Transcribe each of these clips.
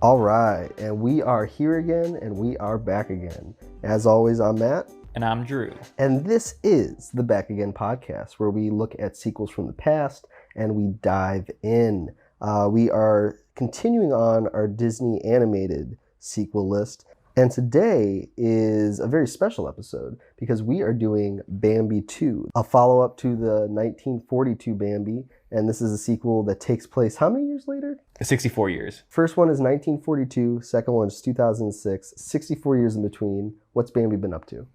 All right, and we are here again, and we are back again. As always, I'm Matt. And I'm Drew. And this is the Back Again podcast, where we look at sequels from the past and we dive in. We are continuing on our Disney animated sequel list. And today is a very special episode because we are doing Bambi 2, a follow-up to the 1942 Bambi. And this is a sequel that takes place how many years later? 64 years. First one is 1942, second one is 2006, 64 years in between. What's Bambi been up to?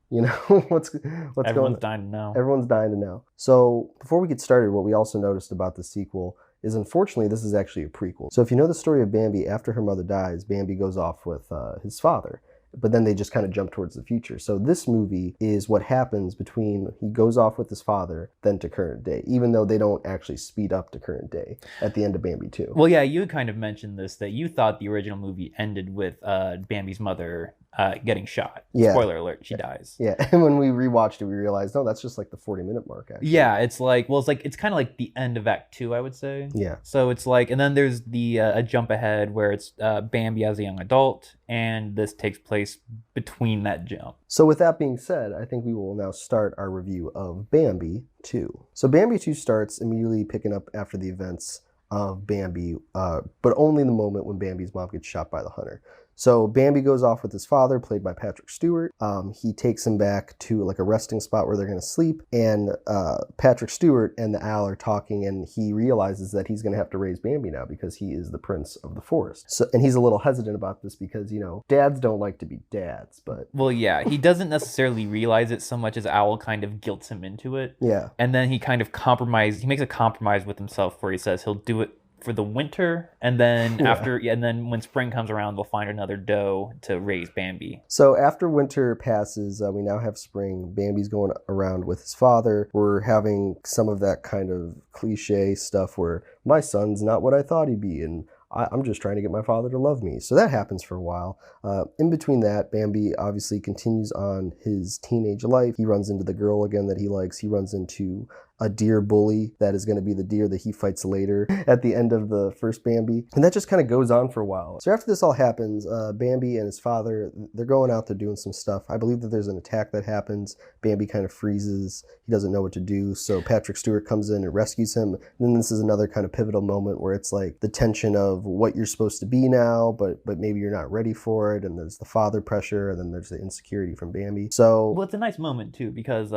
You know, what's Everyone's going on? dying to know. Everyone's dying to know. So before we get started, what we also noticed about the sequel is unfortunately this is actually a prequel. So if you know the story of Bambi, after her mother dies, Bambi goes off with his father. But then they just kind of jump towards the future. So this movie is what happens between he goes off with his father, then to current day, even though they don't actually speed up to current day at the end of Bambi 2. Well, yeah, you kind of mentioned this, that you thought the original movie ended with Bambi's mother getting shot. Yeah. Spoiler alert, she dies. Yeah, and when we rewatched it, we realized, no, that's just like the 40-minute mark, actually. Yeah, it's kind of like the end of Act 2, I would say. Yeah. So it's like, and then there's the a jump ahead where it's Bambi as a young adult, and this takes place between that jump. So with that being said, I think we will now start our review of Bambi 2. So Bambi 2 starts immediately picking up after the events of Bambi, but only in the moment when Bambi's mom gets shot by the hunter. So Bambi goes off with his father, played by Patrick Stewart. He takes him back to like a resting spot where they're going to sleep. And Patrick Stewart and the owl are talking, and he realizes that he's going to have to raise Bambi now because he is the prince of the forest. So, and he's a little hesitant about this because, you know, dads don't like to be dads, but... Well, yeah, he doesn't necessarily realize it so much as Owl kind of guilts him into it. Yeah. And then he kind of he makes a compromise with himself where he says he'll do it for the winter, and then and then when spring comes around, they'll find another doe to raise Bambi. So after winter passes, we now have spring. Bambi's going around with his father. We're having some of that kind of cliche stuff where my son's not what I thought he'd be, and I'm just trying to get my father to love me. So that happens for a while. In between that, Bambi obviously continues on his teenage life. He runs into the girl again that he likes. He runs into a deer bully that is going to be the deer that he fights later at the end of the first Bambi. And that just kind of goes on for a while. So after this all happens, Bambi and his father, they're going out there doing some stuff. I believe that there's an attack that happens. Bambi kind of freezes. He doesn't know what to do. So Patrick Stewart comes in and rescues him. And then this is another kind of pivotal moment where it's like the tension of what you're supposed to be now, but maybe you're not ready for it. And there's the father pressure, and then there's the insecurity from Bambi. So well, it's a nice moment too, because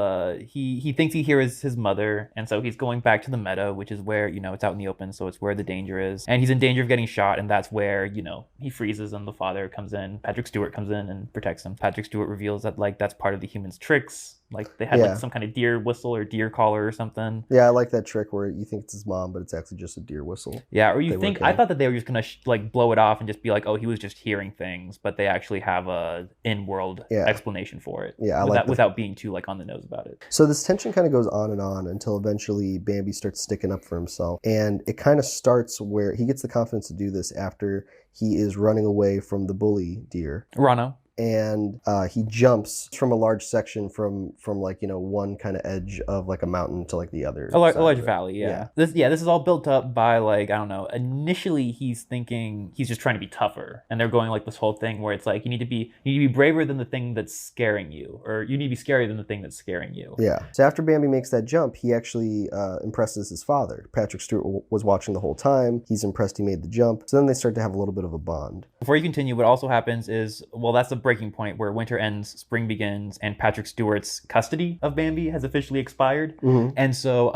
he thinks he hears his mother, and so he's going back to the meadow, which is where, you know, it's out in the open, so it's where the danger is, and he's in danger of getting shot, and that's where, you know, he freezes and the father comes in. Patrick Stewart comes in and protects him. Patrick Stewart reveals that like that's part of the human's tricks. Like they had like some kind of deer whistle or deer collar or something. Yeah, I like that trick where you think it's his mom, but it's actually just a deer whistle. Yeah, or you think, I thought that they were just gonna like blow it off and just be like, oh, he was just hearing things, but they actually have a in-world explanation for it. Yeah, without being too like on the nose about it. So this tension kind of goes on and on until eventually Bambi starts sticking up for himself. And it kind of starts where he gets the confidence to do this after he is running away from the bully deer. Rano. And he jumps from a large section from like, you know, one kind of edge of like a mountain to like the other. A large valley, yeah. This is all built up by like, I don't know, initially he's thinking he's just trying to be tougher, and they're going like this whole thing where it's like you need to be braver than the thing that's scaring you, or you need to be scarier than the thing that's scaring you. Yeah. So after Bambi makes that jump, he actually impresses his father. Patrick Stewart was watching the whole time. He's impressed he made the jump. So then they start to have a little bit of a bond. Before you continue, what also happens is, well, that's the breaking point where winter ends, spring begins, and Patrick Stewart's custody of Bambi has officially expired. Mm-hmm. And so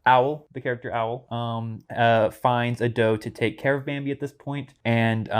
Owl, the character Owl, finds a doe to take care of Bambi at this point, and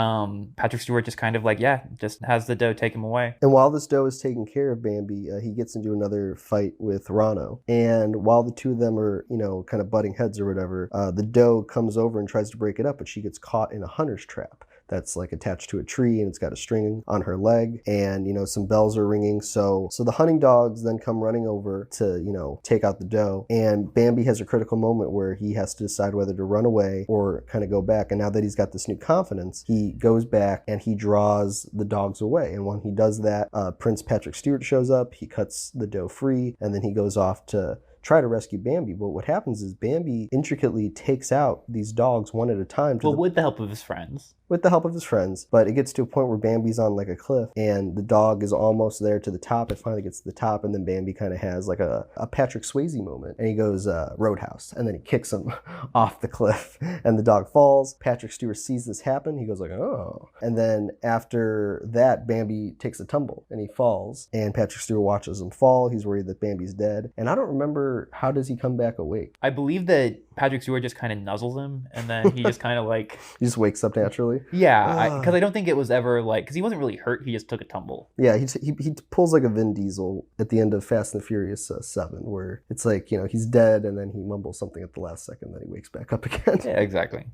Patrick Stewart just kind of like, just has the doe take him away. And while this doe is taking care of Bambi, he gets into another fight with Rano. And while the two of them are, you know, kind of butting heads or whatever, the doe comes over and tries to break it up, but she gets caught in a hunter's trap that's like attached to a tree, and it's got a string on her leg, and, you know, some bells are ringing. So the hunting dogs then come running over to, you know, take out the doe, and Bambi has a critical moment where he has to decide whether to run away or kind of go back. And now that he's got this new confidence, he goes back and he draws the dogs away. And when he does that, Prince Patrick Stewart shows up, he cuts the doe free, and then he goes off to try to rescue Bambi. But what happens is Bambi intricately takes out these dogs one at a time. With the help of his friends. with the help of his friends. But it gets to a point where Bambi's on like a cliff and the dog is almost there to the top. It finally gets to the top, and then Bambi kind of has like a Patrick Swayze moment, and he goes Roadhouse, and then he kicks him off the cliff, and the dog falls. Patrick Stewart sees this happen. He goes like, oh. And then after that, Bambi takes a tumble and he falls, and Patrick Stewart watches him fall. He's worried that Bambi's dead. And I don't remember, how does he come back awake? I believe that Patrick Stewart just kind of nuzzles him, and then he just kind of like... He just wakes up naturally? Yeah, because I don't think it was ever like... Because he wasn't really hurt, he just took a tumble. Yeah, he pulls like a Vin Diesel at the end of Fast and the Furious 7, where it's like, he's dead, and then he mumbles something at the last second, then he wakes back up again. Yeah, exactly.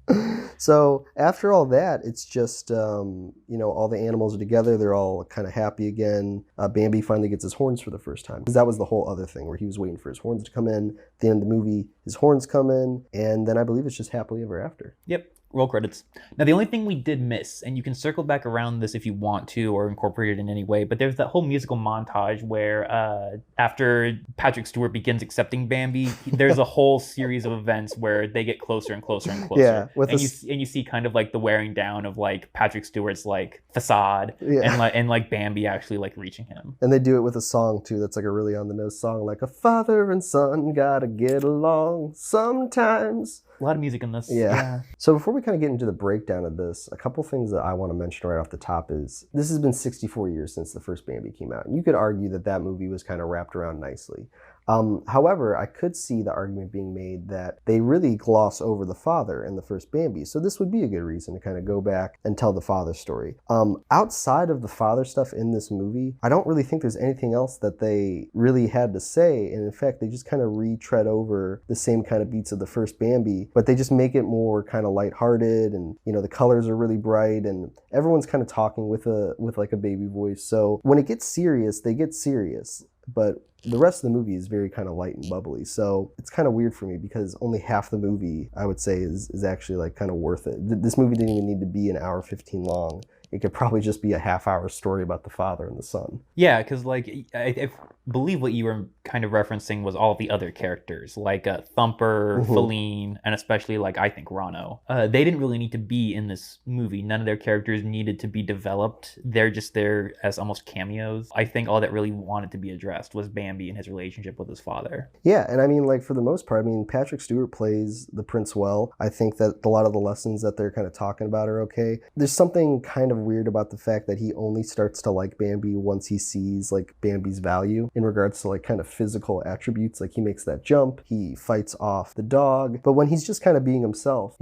So after all that, it's just, all the animals are together. They're all kind of happy again. Bambi finally gets his horns for the first time, because that was the whole other thing where he was waiting for his horns to come in. At the end of the movie, his horns come in, and then I believe it's just happily ever after. Yep. Roll credits. Now, the only thing we did miss, and you can circle back around this if you want to or incorporate it in any way, but there's that whole musical montage where after Patrick Stewart begins accepting Bambi, there's a whole series of events where they get closer and closer and closer. Yeah, and you see kind of like the wearing down of like Patrick Stewart's like facade, and like Bambi actually like reaching him. And they do it with a song too that's like a really on the nose song, like a father and son gotta get along sometimes. A lot of music in this. Yeah. So before we kind of get into the breakdown of this, a couple things that I want to mention right off the top is this has been 64 years since the first Bambi came out. And you could argue that movie was kind of wrapped around nicely. However, I could see the argument being made that they really gloss over the father in the first Bambi. So this would be a good reason to kind of go back and tell the father story. Outside of the father stuff in this movie, I don't really think there's anything else that they really had to say. And in fact, they just kind of retread over the same kind of beats of the first Bambi, but they just make it more kind of lighthearted, and the colors are really bright, and everyone's kind of talking with like a baby voice. So when it gets serious, they get serious. But the rest of the movie is very kind of light and bubbly. So it's kind of weird for me because only half the movie, I would say, is actually like kind of worth it. This movie didn't even need to be an hour 15 long. It could probably just be a half-hour story about the father and the son. Yeah, because like I believe what you were kind of referencing was all the other characters, like Thumper, Feline, and especially like I think Rano. They didn't really need to be in this movie. None of their characters needed to be developed. They're just there as almost cameos. I think all that really wanted to be addressed was Bambi and his relationship with his father. Yeah, and I mean, like for the most part, Patrick Stewart plays the prince well. I think that a lot of the lessons that they're kind of talking about are okay. There's something kind of weird about the fact that he only starts to like Bambi once he sees like Bambi's value in regards to like kind of physical attributes. Like he makes that jump, he fights off the dog, but when he's just kind of being himself,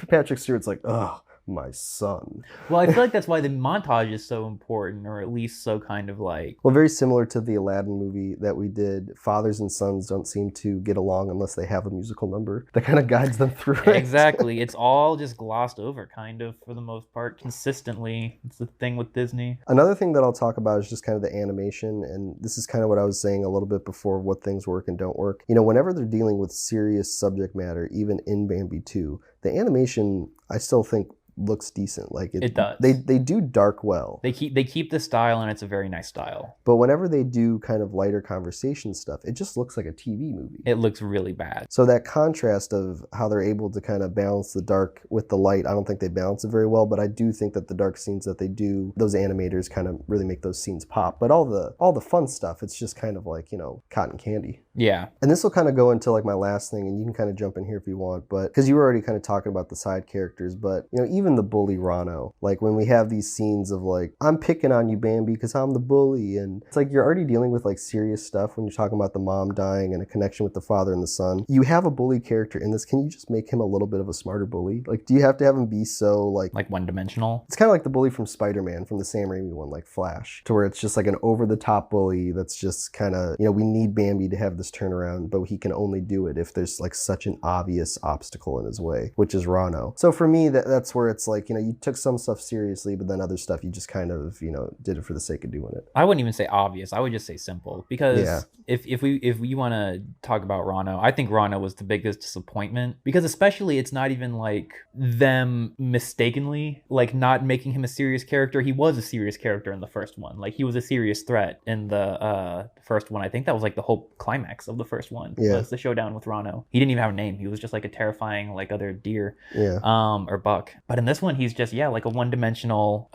Patrick Stewart's like, ugh, my son. Well, I feel like that's why the montage is so important, or at least so kind of like... Well, very similar to the Aladdin movie that we did. Fathers and sons don't seem to get along unless they have a musical number that kind of guides them through it. Exactly. It's all just glossed over, kind of, for the most part, consistently. It's the thing with Disney. Another thing that I'll talk about is just kind of the animation, and this is kind of what I was saying a little bit before, what things work and don't work. Whenever they're dealing with serious subject matter, even in Bambi 2, the animation, I still think, looks decent. Like it does. They do dark well. They keep the style, and it's a very nice style. But whenever they do kind of lighter conversation stuff, it just looks like a TV movie. It looks really bad. So that contrast of how they're able to kind of balance the dark with the light, I don't think they balance it very well, but I do think that the dark scenes that they do, those animators kind of really make those scenes pop. But all the fun stuff, it's just kind of like, cotton candy. Yeah. And this will kind of go into like my last thing, and you can kind of jump in here if you want, but because you were already kind of talking about the side characters, but even the bully Rano, like when we have these scenes of like, I'm picking on you, Bambi, because I'm the bully, and it's like you're already dealing with like serious stuff when you're talking about the mom dying and a connection with the father and the son. You have a bully character in this. Can you just make him a little bit of a smarter bully? Like, do you have to have him be so like one-dimensional? It's kind of like the bully from Spider-Man, from the Sam Raimi one, like Flash, to where it's just like an over-the-top bully that's just kind of, we need Bambi to have this turnaround, but he can only do it if there's like such an obvious obstacle in his way, which is Rano. So for me, that's where it's like, you took some stuff seriously, but then other stuff you just kind of, did it for the sake of doing it. I wouldn't even say obvious. I would just say simple, because if you want to talk about Rano, I think Rano was the biggest disappointment, because especially it's not even like them mistakenly like not making him a serious character. He was a serious character in the first one. Like he was a serious threat in the first one. I think that was like the whole climax. climax of the first one. Yeah. Was the showdown with Rano. He didn't even have a name. He was just like a terrifying like other deer, Yeah. or buck. But in this one, he's just like a one-dimensional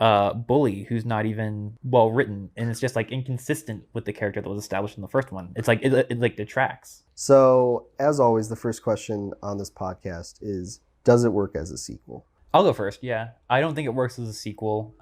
bully who's not even well written, and it's just like inconsistent with the character that was established in the first one. It's like it like detracts. So, as always, the first question on this podcast is, does it work as a sequel? I'll go first. Yeah, I don't think it works as a sequel.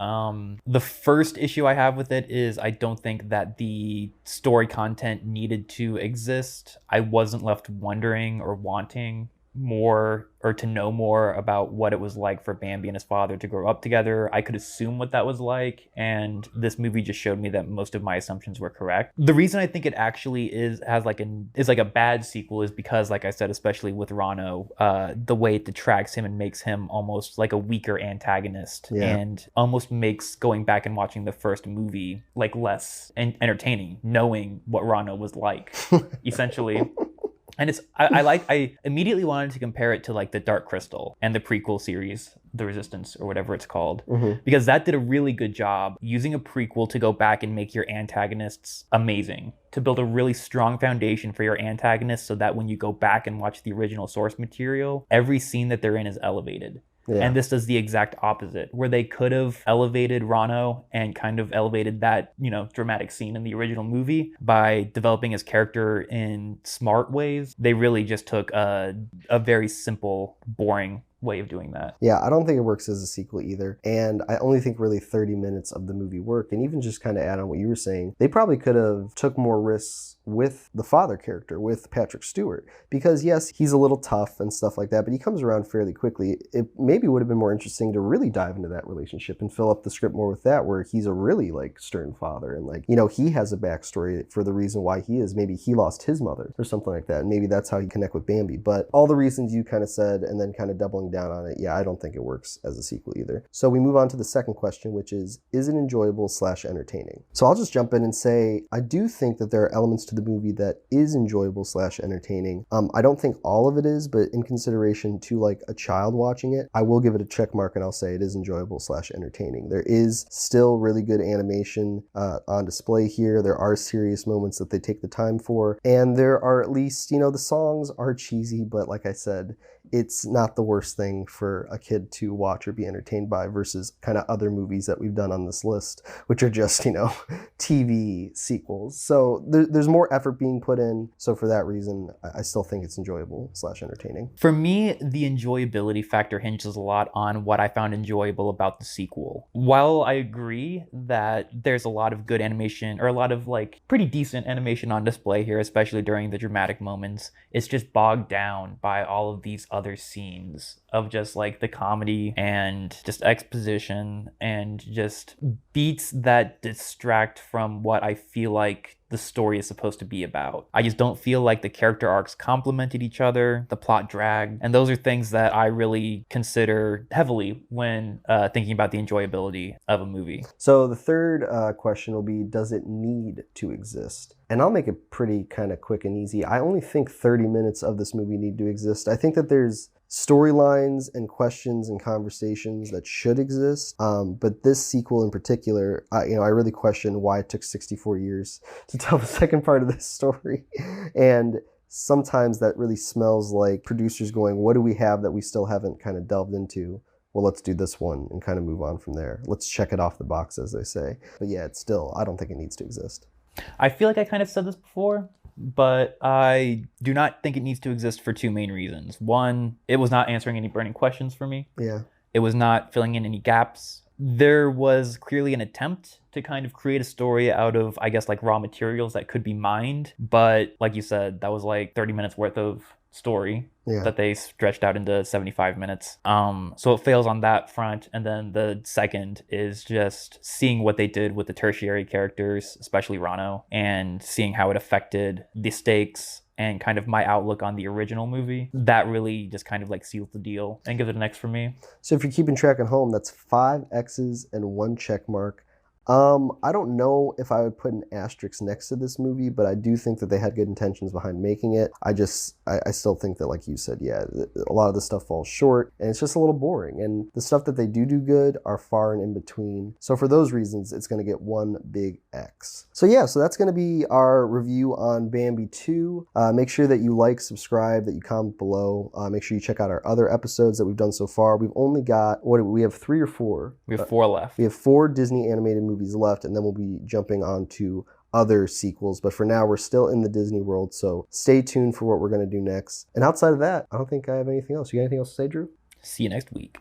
The first issue I have with it is I don't think that the story content needed to exist. I wasn't left wondering or wanting more or to know more about what it was like for Bambi and his father to grow up together. I could assume what that was like, and this movie just showed me that most of my assumptions were correct. The reason I think it actually is like a bad sequel is because, like I said, especially with Rano, the way it detracts him and makes him almost like a weaker antagonist, and almost makes going back and watching the first movie like less entertaining, knowing what Rano was like, essentially. And I immediately wanted to compare it to like the Dark Crystal and the prequel series, The Resistance or whatever it's called, because that did a really good job using a prequel to go back and make your antagonists amazing, to build a really strong foundation for your antagonists so that when you go back and watch the original source material, every scene that they're in is elevated. Yeah. And this does the exact opposite, where they could have elevated Rano and kind of elevated that, dramatic scene in the original movie by developing his character in smart ways. They really just took a very simple, boring way of doing that. Yeah, I don't think it works as a sequel either. And I only think really 30 minutes of the movie work. And even just kind of add on what you were saying, they probably could have took more risks with the father character, with Patrick Stewart. Because yes, he's a little tough and stuff like that, but he comes around fairly quickly. It maybe would have been more interesting to really dive into that relationship and fill up the script more with that, where he's a really like stern father. And like, he has a backstory for the reason why he is. Maybe he lost his mother or something like that. And maybe that's how he connect with Bambi. But all the reasons you kind of said, and then kind of doubling down on it, yeah, I don't think it works as a sequel either. So we move on to the second question, which is it enjoyable / entertaining? So I'll just jump in and say, I do think that there are elements to the movie that is enjoyable / entertaining. I don't think all of it is, but in consideration to like a child watching it, I will give it a check mark and I'll say it is enjoyable / entertaining. There is still really good animation on display here. There are serious moments that they take the time for, and there are at least, the songs are cheesy, but like I said, it's not the worst thing for a kid to watch or be entertained by versus kind of other movies that we've done on this list, which are just, TV sequels. So there's more effort being put in. So for that reason, I still think it's enjoyable / entertaining. For me, the enjoyability factor hinges a lot on what I found enjoyable about the sequel. While I agree that there's a lot of good animation, or a lot of like pretty decent animation on display here, especially during the dramatic moments, it's just bogged down by all of these other scenes of just like the comedy and just exposition and just beats that distract from what I feel like the story is supposed to be about. I just don't feel like the character arcs complemented each other, the plot dragged, and those are things that I really consider heavily when thinking about the enjoyability of a movie. So the third question will be, does it need to exist? And I'll make it pretty kind of quick and easy. I only think 30 minutes of this movie need to exist. I think that there's storylines and questions and conversations that should exist. But this sequel in particular, I really question why it took 64 years to tell the second part of this story. And sometimes that really smells like producers going, what do we have that we still haven't kind of delved into? Well, let's do this one and kind of move on from there. Let's check it off the box, as they say. But yeah, I don't think it needs to exist. I feel like I kind of said this before, but I do not think it needs to exist for two main reasons. One, it was not answering any burning questions for me. Yeah. It was not filling in any gaps. There was clearly an attempt to kind of create a story out of, I guess, like raw materials that could be mined. But like you said, that was like 30 minutes worth of story that they stretched out into 75 minutes. So it fails on that front. And then the second is just seeing what they did with the tertiary characters, especially Rano, and seeing how it affected the stakes and kind of my outlook on the original movie. That really just kind of like seals the deal and gives it an X for me. So if you're keeping track at home, that's 5 X's and 1 check mark I don't know if I would put an asterisk next to this movie, but I do think that they had good intentions behind making it. I still think that, like you said, yeah, a lot of the stuff falls short, and it's just a little boring. And the stuff that they do good are far and in between. So for those reasons, it's going to get one big X. So yeah, so that's going to be our review on Bambi 2. Make sure that you like, subscribe, that you comment below. Make sure you check out our other episodes that we've done so far. We've only got, we have 3 or 4? We have 4 left. We have 4 Disney animated movies left, and then we'll be jumping on to other sequels. But for now, we're still in the Disney world, so stay tuned for what we're going to do next. And outside of that, I don't think I have anything else. You got anything else to say, Drew? See you next week.